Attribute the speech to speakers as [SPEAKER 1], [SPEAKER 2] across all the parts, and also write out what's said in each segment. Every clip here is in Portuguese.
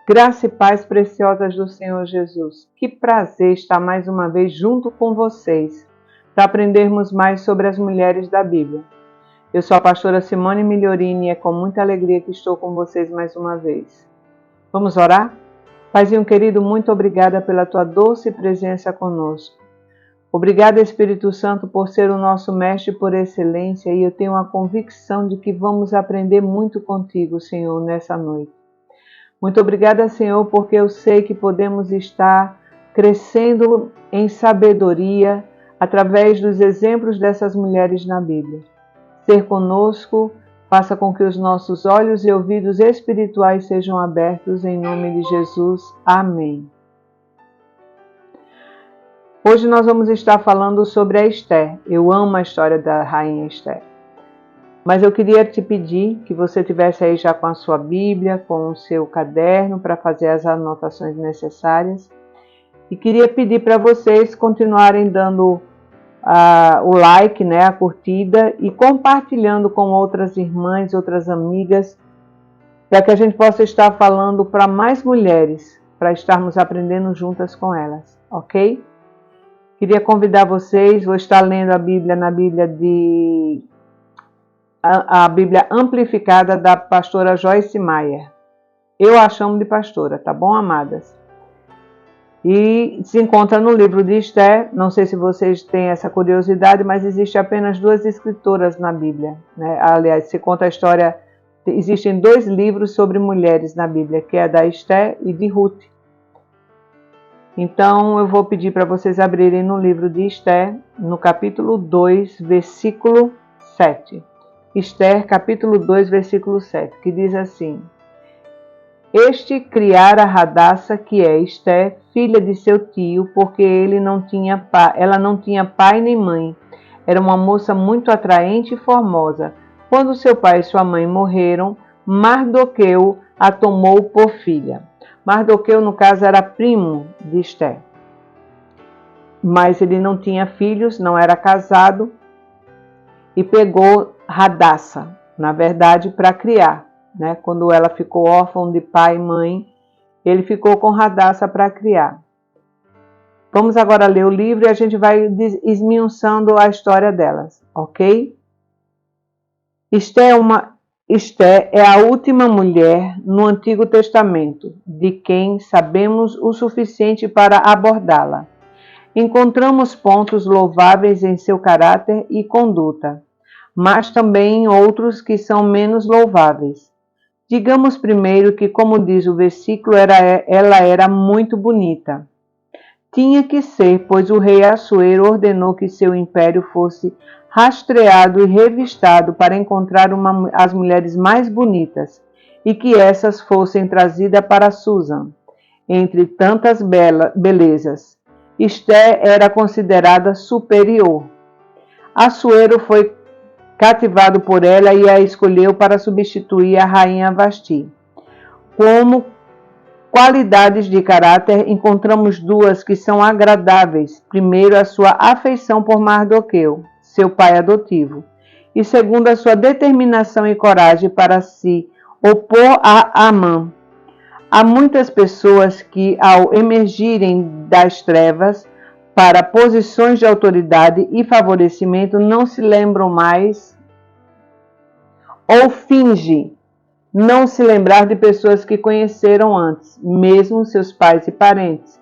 [SPEAKER 1] Graça e paz preciosas do Senhor Jesus. Que prazer estar mais uma vez junto com vocês para aprendermos mais sobre as mulheres da Bíblia. Eu sou a pastora Simone Migliorini e é com muita alegria que estou com vocês mais uma vez. Vamos orar? Paizinho querido, muito obrigada pela tua doce presença conosco. Obrigada, Espírito Santo, por ser o nosso mestre por excelência, e eu tenho a convicção de que vamos aprender muito contigo, Senhor, nessa noite. Muito obrigada, Senhor, porque eu sei que podemos estar crescendo em sabedoria através dos exemplos dessas mulheres na Bíblia. Ser conosco, faça com que os nossos olhos e ouvidos espirituais sejam abertos, em nome de Jesus. Amém. Hoje nós vamos estar falando sobre a Esther. Eu amo a história da rainha Esther. Mas eu queria te pedir que você tivesse aí já com a sua Bíblia, com o seu caderno para fazer as anotações necessárias. E queria pedir para vocês continuarem dando o like, a curtida e compartilhando com outras irmãs, outras amigas, para que a gente possa estar falando para mais mulheres, para estarmos aprendendo juntas com elas, ok? Queria convidar vocês, vou estar lendo a Bíblia na a Bíblia amplificada da pastora Joyce Meyer. Eu a chamo de pastora, tá bom, amadas? E se encontra no livro de Esther. Não sei se vocês têm essa curiosidade, mas existe apenas 2 escritoras na Bíblia, Aliás, se conta a história, existem 2 livros sobre mulheres na Bíblia, que é a da Esther e de Ruth. Então eu vou pedir para vocês abrirem no livro de Esther, no capítulo 2, versículo 7. Esther, capítulo 2, versículo 7, que diz assim: Este criara Radassa, que é Esther, filha de seu tio, porque ela não tinha pai nem mãe. Era uma moça muito atraente e formosa. Quando seu pai e sua mãe morreram, Mardoqueu a tomou por filha. Mardoqueu, no caso, era primo de Esther. Mas ele não tinha filhos, não era casado, e pegou Radassa, na verdade, para criar. Quando ela ficou órfã de pai e mãe, ele ficou com Radassa para criar. Vamos agora ler o livro e a gente vai esmiuçando a história delas, ok? Esther é a última mulher no Antigo Testamento, de quem sabemos o suficiente para abordá-la. Encontramos pontos louváveis em seu caráter e conduta, mas também outros que são menos louváveis. Digamos primeiro que, como diz o versículo, ela era muito bonita. Tinha que ser, pois o rei Assuero ordenou que seu império fosse rastreado e revistado para encontrar as mulheres mais bonitas, e que essas fossem trazidas para Susan. Entre tantas belezas, Esther era considerada superior. Assuero foi cativado por ela e a escolheu para substituir a rainha Vasti. Como qualidades de caráter, encontramos 2 que são agradáveis. Primeiro, a sua afeição por Mardoqueu, seu pai adotivo, e segundo, a sua determinação e coragem para se opor a Amã. Há muitas pessoas que, ao emergirem das trevas para posições de autoridade e favorecimento, não se lembram mais ou fingem não se lembrar de pessoas que conheceram antes, mesmo seus pais e parentes.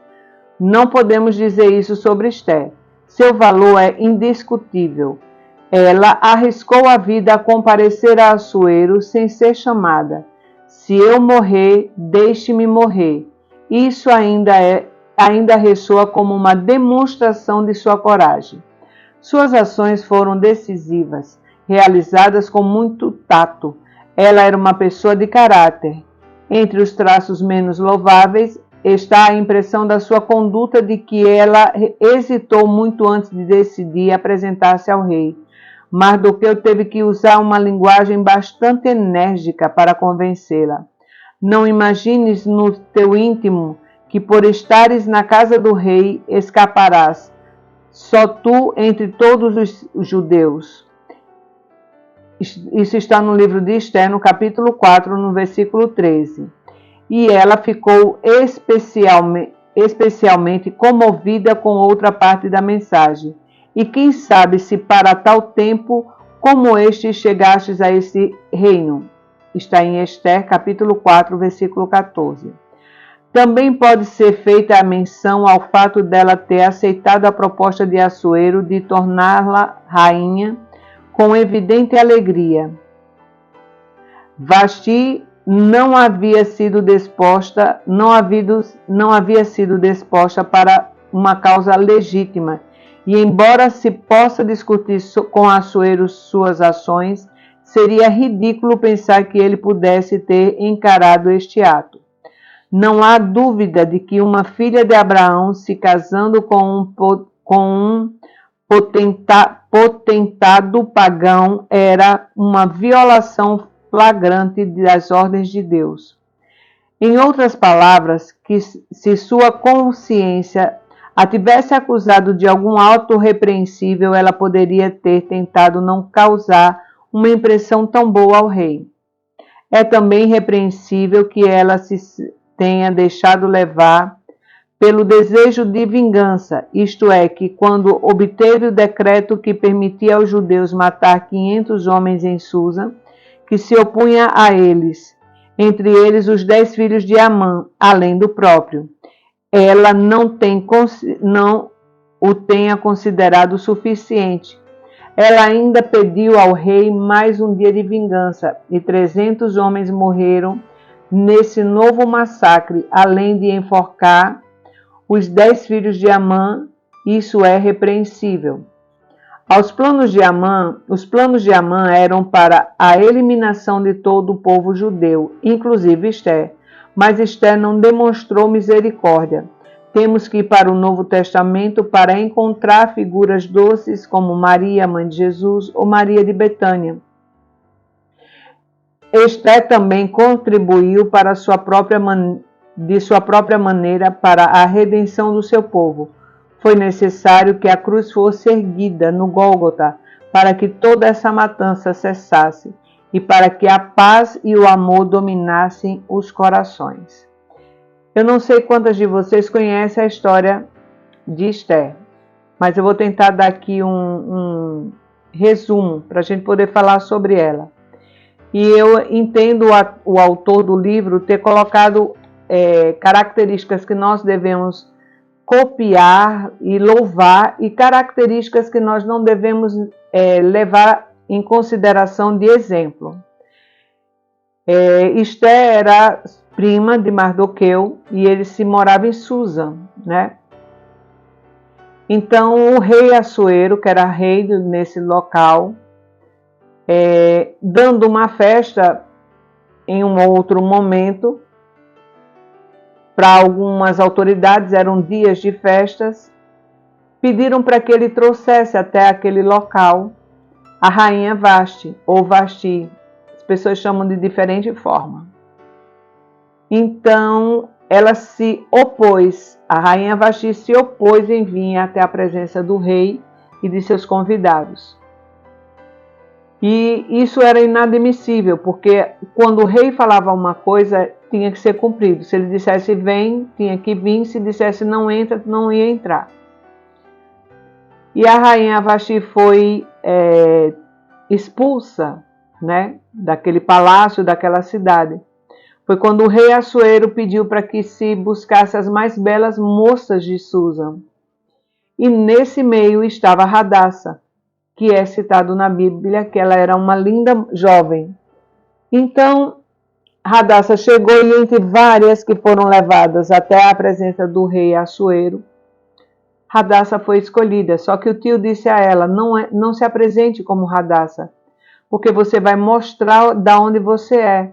[SPEAKER 1] Não podemos dizer isso sobre Esther. Seu valor é indiscutível. Ela arriscou a vida a comparecer a Assuero sem ser chamada. Se eu morrer, deixe-me morrer. Isso ainda ressoa como uma demonstração de sua coragem. Suas ações foram decisivas, realizadas com muito tato. Ela era uma pessoa de caráter. Entre os traços menos louváveis está a impressão da sua conduta de que ela hesitou muito antes de decidir apresentar-se ao rei. Mardoqueu teve que usar uma linguagem bastante enérgica para convencê-la. Não imagines no teu íntimo que por estares na casa do rei escaparás, só tu entre todos os judeus. Isso está no livro de Esther, no capítulo 4, no versículo 13. e ela ficou especialmente comovida com outra parte da mensagem. E quem sabe se para tal tempo como este chegastes a esse reino. Está em Esther, capítulo 4, versículo 14. Também pode ser feita a menção ao fato dela ter aceitado a proposta de Assuero de torná-la rainha com evidente alegria. Vasti não havia sido disposta para uma causa legítima, e embora se possa discutir com Assuero suas ações, seria ridículo pensar que ele pudesse ter encarado este ato. Não há dúvida de que uma filha de Abraão se casando com um potentado pagão era uma violação flagrante das ordens de Deus. Em outras palavras, que se sua consciência a tivesse acusado de algum ato repreensível, ela poderia ter tentado não causar uma impressão tão boa ao rei. É também repreensível que ela se tenha deixado levar pelo desejo de vingança, isto é, que quando obteve o decreto que permitia aos judeus matar 500 homens em Susa, que se opunha a eles, entre eles os 10 filhos de Amã, além do próprio, ela não o tenha considerado suficiente. Ela ainda pediu ao rei mais um dia de vingança, e 300 homens morreram nesse novo massacre, além de enforcar os 10 filhos de Amã. Isso é repreensível. Os planos de Amã eram para a eliminação de todo o povo judeu, inclusive Esther, mas Esther não demonstrou misericórdia. Temos que ir para o Novo Testamento para encontrar figuras doces como Maria, mãe de Jesus, ou Maria de Betânia. Esther também contribuiu de sua própria maneira para a redenção do seu povo. Foi necessário que a cruz fosse erguida no Gólgota para que toda essa matança cessasse e para que a paz e o amor dominassem os corações. Eu não sei quantas de vocês conhecem a história de Esther, mas eu vou tentar dar aqui um resumo para a gente poder falar sobre ela. E eu entendo o autor do livro ter colocado características que nós devemos copiar e louvar e características que nós não devemos levar em consideração de exemplo. Esther era prima de Mardoqueu e ele se morava em Susa, né? Então o rei Assuero, que era rei nesse local, dando uma festa em um outro momento, para algumas autoridades eram dias de festas, pediram para que ele trouxesse até aquele local a rainha Vasti, ou Vasti. As pessoas chamam de diferente forma. Então, ela se opôs, a rainha Vasti se opôs em vir até a presença do rei e de seus convidados. E isso era inadmissível, porque quando o rei falava uma coisa, tinha que ser cumprido. Se ele dissesse vem, tinha que vir. Se dissesse não entra, não ia entrar. E a rainha Vasti foi expulsa, né, daquele palácio, daquela cidade. Foi quando o rei Assuero pediu para que se buscasse as mais belas moças de Susa. E nesse meio estava Radassa, que é citado na Bíblia, que ela era uma linda jovem. Então, Radassa chegou e entre várias que foram levadas até a presença do rei Assuero, Radassa foi escolhida. Só que o tio disse a ela, não se apresente como Radassa, porque você vai mostrar de onde você é.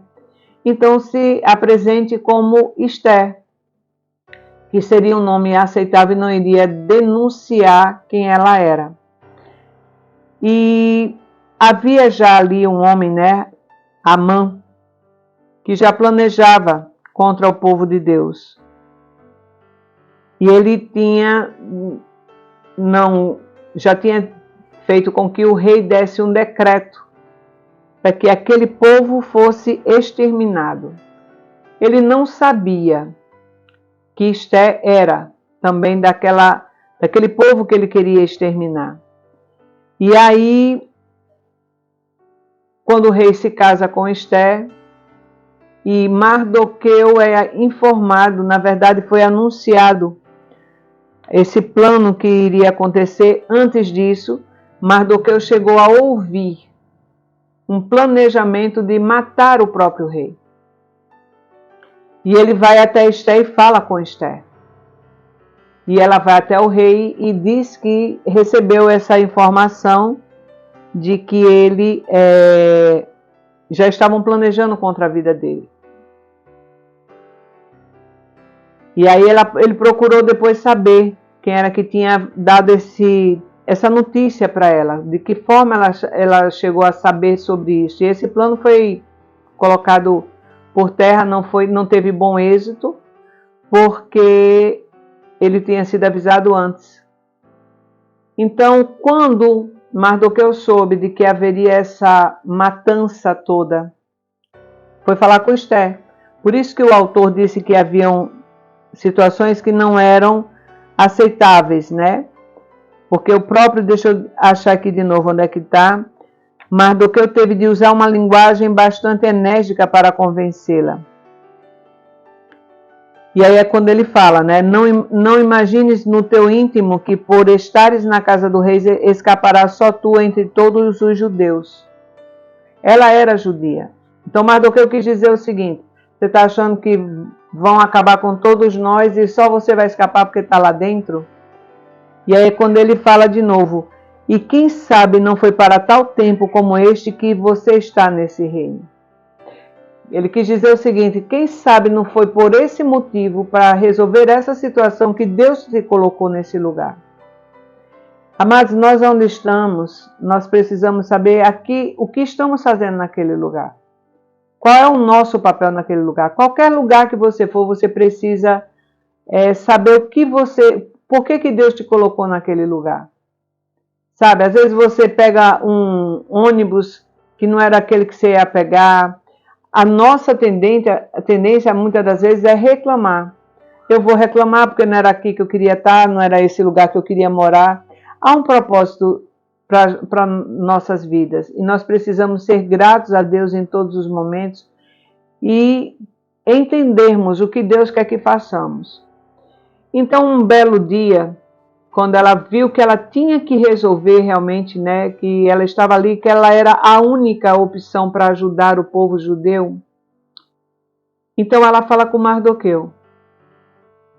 [SPEAKER 1] Então se apresente como Esther, que seria um nome aceitável e não iria denunciar quem ela era. E havia já ali um homem, né, Amã, que já planejava contra o povo de Deus. E ele já tinha feito com que o rei desse um decreto para que aquele povo fosse exterminado. ele não sabia que Esté era também daquele povo que ele queria exterminar. E aí, quando o rei se casa com Esté, e Mardoqueu é informado, na verdade foi anunciado esse plano que iria acontecer. Antes disso, Mardoqueu chegou a ouvir um planejamento de matar o próprio rei. E ele vai até Esté e fala com Esté. E ela vai até o rei e diz que recebeu essa informação de que ele já estavam planejando contra a vida dele. E aí ele procurou depois saber quem era que tinha dado essa notícia para ela, de que forma ela chegou a saber sobre isso. E esse plano foi colocado por terra, não teve bom êxito, porque ele tinha sido avisado antes. Então, quando Mardoqueu soube de que haveria essa matança toda, foi falar com Esté. Por isso que o autor disse que haviam situações que não eram aceitáveis, né? Porque o próprio, deixa eu achar aqui de novo onde é que está, Mardoqueu teve de usar uma linguagem bastante enérgica para convencê-la. E aí é quando ele fala, né? Não imagines no teu íntimo que por estares na casa do rei escaparás só tu entre todos os judeus. Ela era judia. Então Mardoqueu quis dizer o seguinte: você está achando que vão acabar com todos nós e só você vai escapar porque está lá dentro? E aí quando ele fala de novo, e quem sabe não foi para tal tempo como este que você está nesse reino. Ele quis dizer o seguinte: quem sabe não foi por esse motivo, para resolver essa situação, que Deus se colocou nesse lugar. Amados, nós onde estamos, nós precisamos saber aqui o que estamos fazendo naquele lugar. Qual é o nosso papel naquele lugar? Qualquer lugar que você for, você precisa saber por que Deus te colocou naquele lugar. Sabe, às vezes você pega um ônibus que não era aquele que você ia pegar. A nossa tendência muitas das vezes é reclamar. Eu vou reclamar porque não era aqui que eu queria estar, não era esse lugar que eu queria morar. Há um propósito para nossas vidas e nós precisamos ser gratos a Deus em todos os momentos e entendermos o que Deus quer que façamos. Então, um belo dia, quando ela viu que ela tinha que resolver realmente, né, que ela estava ali, que ela era a única opção para ajudar o povo judeu, então ela fala com Mardoqueu.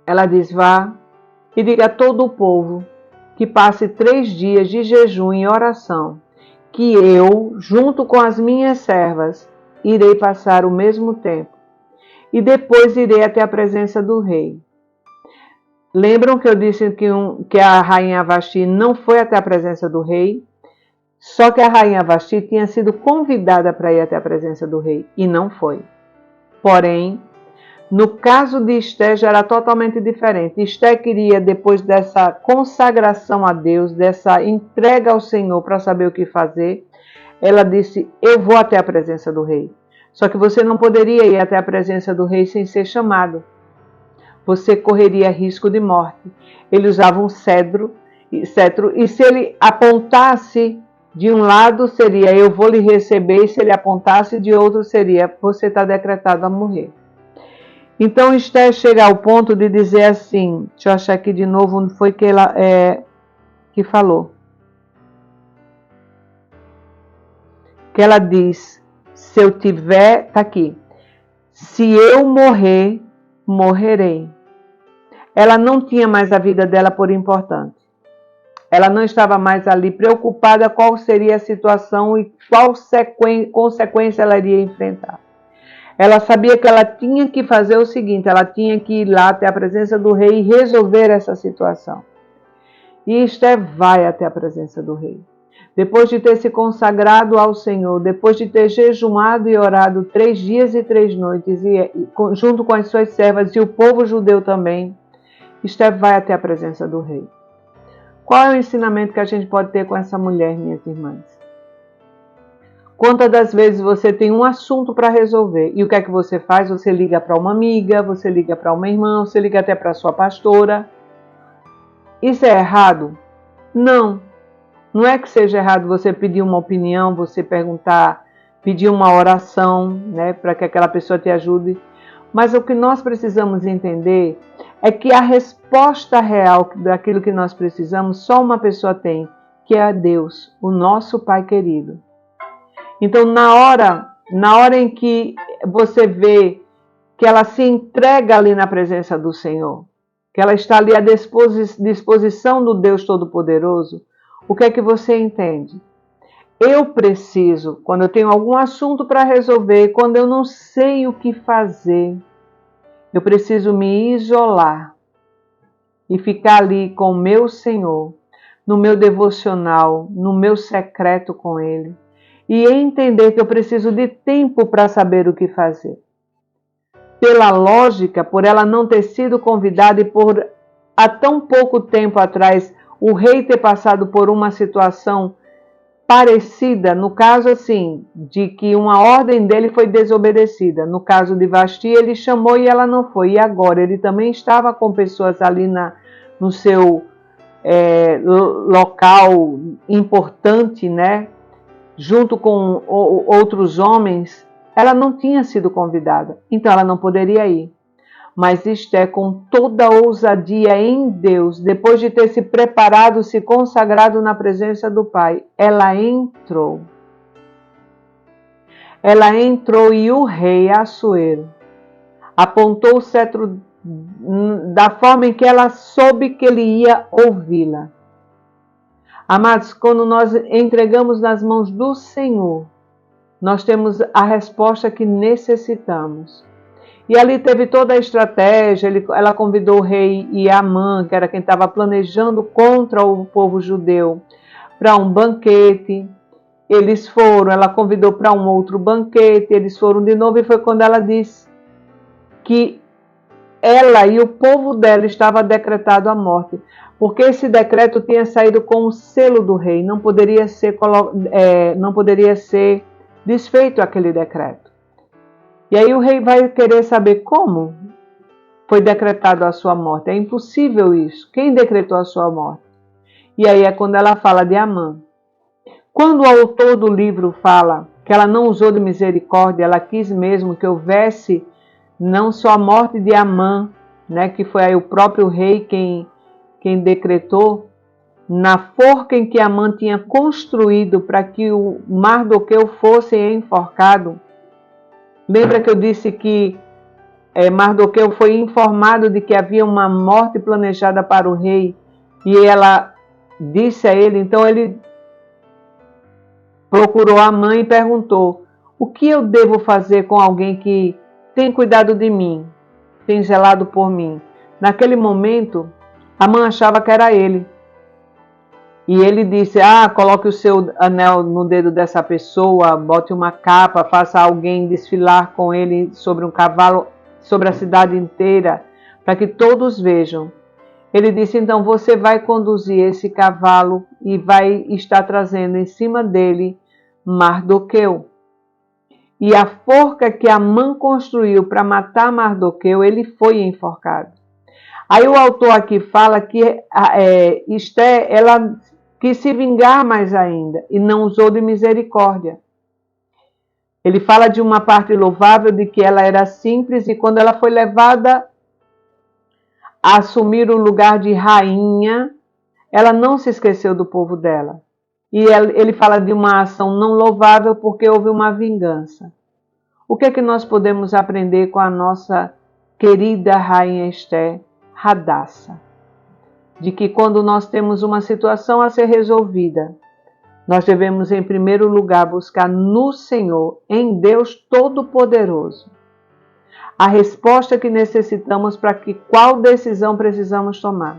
[SPEAKER 1] Ela diz: vá e diga a todo o povo que passe 3 dias de jejum e oração, que eu, junto com as minhas servas, irei passar o mesmo tempo, e depois irei até a presença do rei. Lembram que eu disse que a rainha Vasti não foi até a presença do rei? Só que a rainha Vasti tinha sido convidada para ir até a presença do rei, e não foi. Porém, no caso de Esté já era totalmente diferente. Esté queria, depois dessa consagração a Deus, dessa entrega ao Senhor para saber o que fazer, ela disse: eu vou até a presença do rei. Só que você não poderia ir até a presença do rei sem ser chamado. Você correria risco de morte. Ele usava um cetro, e se ele apontasse de um lado seria: eu vou lhe receber, e se ele apontasse de outro seria: você está decretado a morrer. Então Esté chega ao ponto de dizer assim, deixa eu achar aqui de novo onde foi que ela que falou. Que ela diz: se eu tiver, tá aqui, se eu morrer, morrerei. Ela não tinha mais a vida dela por importante. Ela não estava mais ali preocupada qual seria a situação e qual consequência ela iria enfrentar. Ela sabia que ela tinha que fazer o seguinte: ela tinha que ir lá até a presença do rei e resolver essa situação. E Esté vai até a presença do rei. Depois de ter se consagrado ao Senhor, depois de ter jejuado e orado 3 dias e 3 noites, junto com as suas servas e o povo judeu também, Esté vai até a presença do rei. Qual é o ensinamento que a gente pode ter com essa mulher, minhas irmãs? Quantas das vezes você tem um assunto para resolver e o que é que você faz? Você liga para uma amiga, você liga para uma irmã, você liga até para sua pastora. Isso é errado? Não. Não é que seja errado você pedir uma opinião, você perguntar, pedir uma oração, né, para que aquela pessoa te ajude. Mas o que nós precisamos entender é que a resposta real daquilo que nós precisamos só uma pessoa tem, que é Deus, o nosso Pai querido. Então, na hora em que você vê que ela se entrega ali na presença do Senhor, que ela está ali à disposição do Deus Todo-Poderoso, o que é que você entende? Eu preciso, quando eu tenho algum assunto para resolver, quando eu não sei o que fazer, eu preciso me isolar e ficar ali com o meu Senhor, no meu devocional, no meu secreto com Ele, e entender que eu preciso de tempo para saber o que fazer. Pela lógica, por ela não ter sido convidada e por há tão pouco tempo atrás o rei ter passado por uma situação parecida, no caso assim, de que uma ordem dele foi desobedecida. No caso de Vasti, ele chamou e ela não foi. E agora, ele também estava com pessoas ali no seu local importante, né? Junto com outros homens, ela não tinha sido convidada, então ela não poderia ir. Mas Esté, com toda a ousadia em Deus, depois de ter se preparado, se consagrado na presença do Pai, ela entrou. Ela entrou e o rei Assuero apontou o cetro da forma em que ela soube que ele ia ouvi-la. Amados, quando nós entregamos nas mãos do Senhor, nós temos a resposta que necessitamos. E ali teve toda a estratégia, ela convidou o rei e Amã, que era quem estava planejando contra o povo judeu, para um banquete. Eles foram, ela convidou para um outro banquete, eles foram de novo, e foi quando ela disse que ela e o povo dela estava decretado a morte, porque esse decreto tinha saído com o selo do rei, não poderia ser desfeito aquele decreto. E aí o rei vai querer saber como foi decretado a sua morte. É impossível isso. Quem decretou a sua morte? E aí é quando ela fala de Amã. Quando o autor do livro fala que ela não usou de misericórdia, ela quis mesmo que houvesse não só a morte de Amã, né, que foi aí o próprio rei quem decretou, na forca em que Amã tinha construído para que o Mardoqueu fosse enforcado. Lembra que eu disse que Mardoqueu foi informado de que havia uma morte planejada para o rei, e ela disse a ele, então ele procurou Amã e perguntou: o que eu devo fazer com alguém que tem cuidado de mim, tem zelado por mim? Naquele momento, Amã achava que era ele. E ele disse: coloque o seu anel no dedo dessa pessoa, bote uma capa, faça alguém desfilar com ele sobre um cavalo, sobre a cidade inteira, para que todos vejam. Ele disse: então você vai conduzir esse cavalo e vai estar trazendo em cima dele Mardoqueu. E a forca que Amã construiu para matar Mardoqueu, ele foi enforcado. Aí o autor aqui fala que Esté, ela quis se vingar mais ainda e não usou de misericórdia. Ele fala de uma parte louvável de que ela era simples, e quando ela foi levada a assumir o lugar de rainha, ela não se esqueceu do povo dela. E ele fala de uma ação não louvável porque houve uma vingança. O que é que nós podemos aprender com a nossa querida rainha Esté, Hadassa? De que quando nós temos uma situação a ser resolvida, nós devemos em primeiro lugar buscar no Senhor, em Deus Todo-Poderoso, a resposta que necessitamos para que qual decisão precisamos tomar.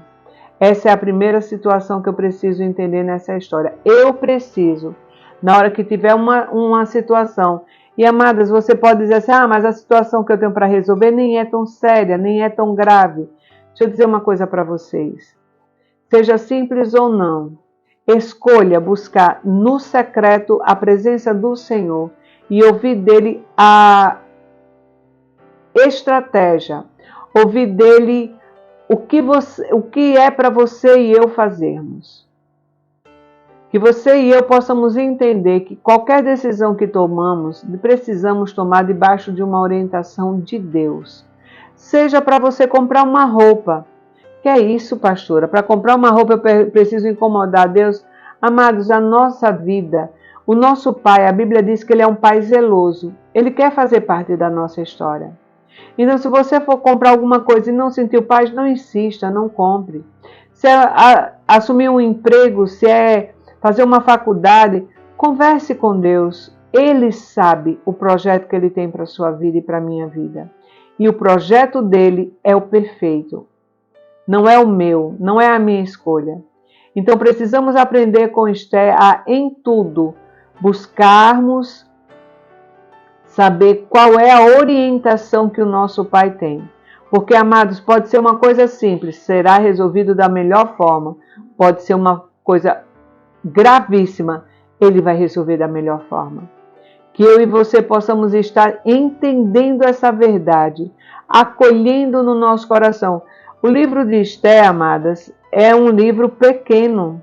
[SPEAKER 1] Essa é a primeira situação que eu preciso entender nessa história. Eu preciso, na hora que tiver uma situação, e amadas, você pode dizer assim, mas a situação que eu tenho para resolver nem é tão séria, nem é tão grave. Deixa eu dizer uma coisa para vocês. Seja simples ou não, Escolha buscar no secreto a presença do Senhor e ouvir dele a estratégia, ouvir dele o que é para você e eu fazermos. Que você e eu possamos entender que qualquer decisão que tomamos, precisamos tomar debaixo de uma orientação de Deus. Seja para você comprar uma roupa. Que é isso, pastora? Para comprar uma roupa eu preciso incomodar Deus? Amados, a nossa vida, o nosso Pai, a Bíblia diz que Ele é um Pai zeloso. Ele quer fazer parte da nossa história. Então, se você for comprar alguma coisa e não sentir paz, não insista, não compre. Se é assumir um emprego, se é fazer uma faculdade, converse com Deus. Ele sabe o projeto que Ele tem para a sua vida e para a minha vida. E o projeto dele é o perfeito. Não é o meu, não é a minha escolha. Então precisamos aprender com Esther a, em tudo, buscarmos saber qual é a orientação que o nosso Pai tem. Porque, amados, pode ser uma coisa simples, será resolvido da melhor forma. Pode ser uma coisa gravíssima, Ele vai resolver da melhor forma. Que eu e você possamos estar entendendo essa verdade, acolhendo no nosso coração. O livro de Esther, amadas, é um livro pequeno.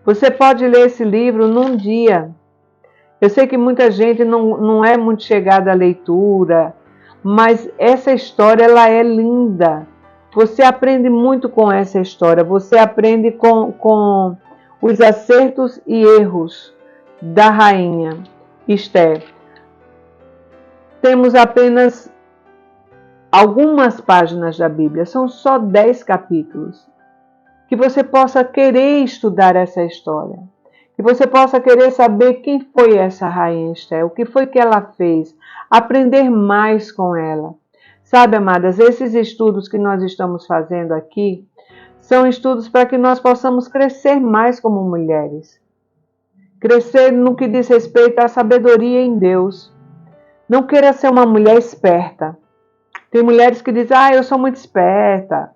[SPEAKER 1] Você pode ler esse livro num dia. Eu sei que muita gente não é muito chegada à leitura, mas essa história ela é linda. Você aprende muito com essa história. Você aprende com os acertos e erros da rainha Esther. Temos apenas algumas páginas da Bíblia, são só 10 capítulos. Que você possa querer estudar essa história. Que você possa querer saber quem foi essa rainha Esther, o que foi que ela fez, aprender mais com ela. Sabe, amadas, esses estudos que nós estamos fazendo aqui são estudos para que nós possamos crescer mais como mulheres. Crescer no que diz respeito à sabedoria em Deus. Não queira ser uma mulher esperta. Tem mulheres que dizem, eu sou muito esperta.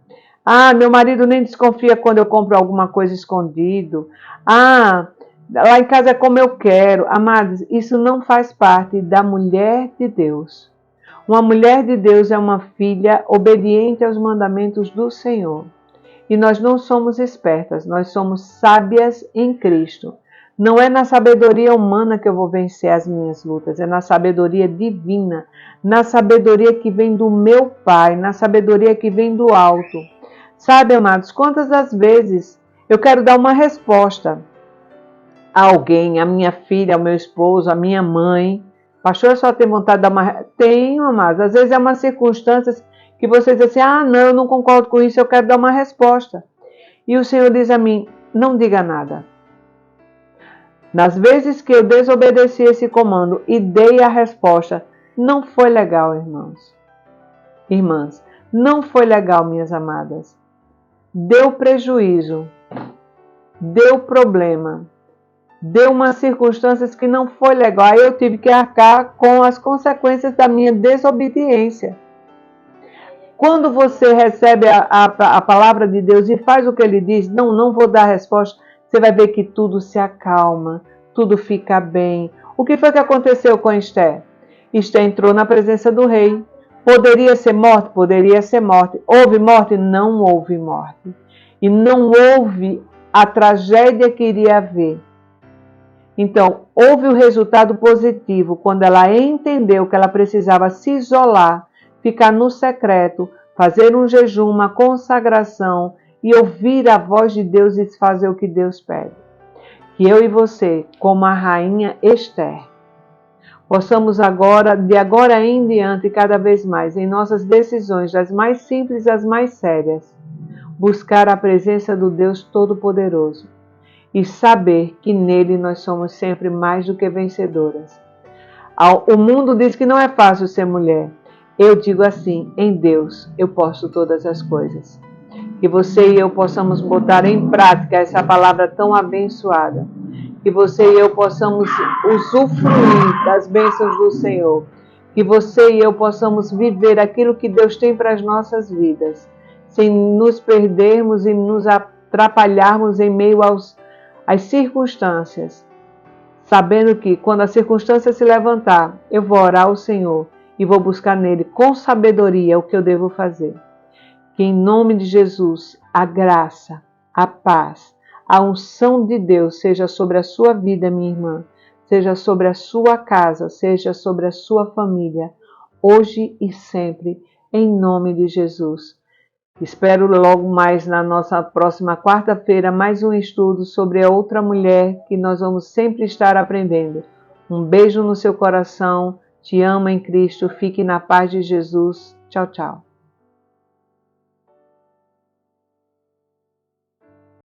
[SPEAKER 1] Meu marido nem desconfia quando eu compro alguma coisa escondido. Lá em casa é como eu quero. Amados, isso não faz parte da mulher de Deus. Uma mulher de Deus é uma filha obediente aos mandamentos do Senhor. E nós não somos espertas, nós somos sábias em Cristo. Não é na sabedoria humana que eu vou vencer as minhas lutas, é na sabedoria divina, na sabedoria que vem do meu Pai, na sabedoria que vem do alto. Sabe, amados, quantas das vezes eu quero dar uma resposta a alguém, a minha filha, ao meu esposo, a minha mãe. Pastor, eu só tenho vontade de dar uma... Tenho, amados. Às vezes é uma circunstância que você diz assim, não, eu não concordo com isso, eu quero dar uma resposta. E o Senhor diz a mim, não diga nada. Nas vezes que eu desobedeci esse comando e dei a resposta, não foi legal, irmãos. Irmãs, não foi legal, minhas amadas. Deu prejuízo, deu problema, deu umas circunstâncias que não foi legal. Aí eu tive que arcar com as consequências da minha desobediência. Quando você recebe a palavra de Deus e faz o que Ele diz, não vou dar resposta, você vai ver que tudo se acalma, tudo fica bem. O que foi que aconteceu com Esther? Esther entrou na presença do rei. Poderia ser morte? Poderia ser morte. Houve morte? Não houve morte. E não houve a tragédia que iria haver. Então, houve o resultado positivo quando ela entendeu que ela precisava se isolar, ficar no secreto, fazer um jejum, uma consagração e ouvir a voz de Deus e fazer o que Deus pede. Que eu e você, como a rainha Esther, possamos agora, de agora em diante, cada vez mais, em nossas decisões, das mais simples às mais sérias, buscar a presença do Deus Todo-Poderoso e saber que nele nós somos sempre mais do que vencedoras. O mundo diz que não é fácil ser mulher. Eu digo assim, em Deus eu posso todas as coisas. Que você e eu possamos botar em prática essa palavra tão abençoada. Que você e eu possamos usufruir das bênçãos do Senhor. Que você e eu possamos viver aquilo que Deus tem para as nossas vidas, sem nos perdermos e nos atrapalharmos em meio as circunstâncias, sabendo que quando a circunstância se levantar, eu vou orar ao Senhor e vou buscar nele com sabedoria o que eu devo fazer. Que em nome de Jesus, a graça, a paz, a unção de Deus seja sobre a sua vida, minha irmã, seja sobre a sua casa, seja sobre a sua família, hoje e sempre, em nome de Jesus. Espero logo mais na nossa próxima quarta-feira mais um estudo sobre a outra mulher que nós vamos sempre estar aprendendo. Um beijo no seu coração, te amo em Cristo, fique na paz de Jesus. Tchau, tchau.